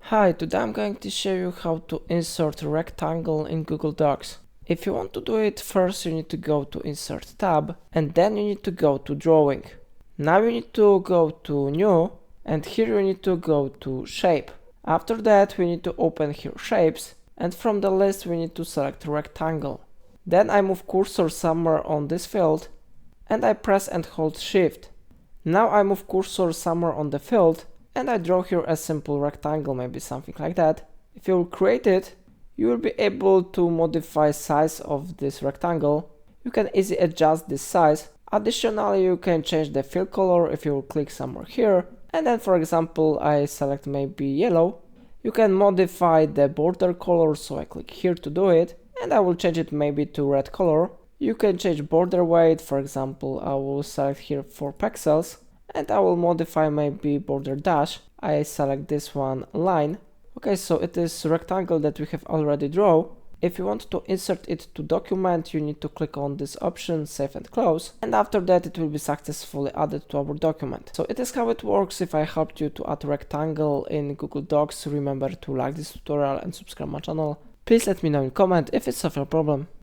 Hi, today I'm going to show you how to insert a rectangle in Google Docs. If you want to do it, first you need to go to Insert tab and then you need to go to Drawing. Now you need to go to New and here you need to go to Shape. After that we need to open here Shapes and from the list we need to select Rectangle. Then I move cursor somewhere on this field and I press and hold Shift. Now I move cursor somewhere on the field and I draw here a simple rectangle, maybe something like that. If you will create it, you will be able to modify size of this rectangle. You can easily adjust this size. Additionally, you can change the fill color if you will click somewhere here. And then for example, I select maybe yellow. You can modify the border color, so I click here to do it. And I will change it maybe to red color. You can change border weight, for example, I will select here 4 pixels. And I will modify maybe border dash. I select this one line. Okay, so it is rectangle that we have already drawn. If you want to insert it to document, you need to click on this option, save and close. And after that, it will be successfully added to our document. So it is how it works. If I helped you to add rectangle in Google Docs, remember to like this tutorial and subscribe my channel. Please let me know in comment if it's a problem.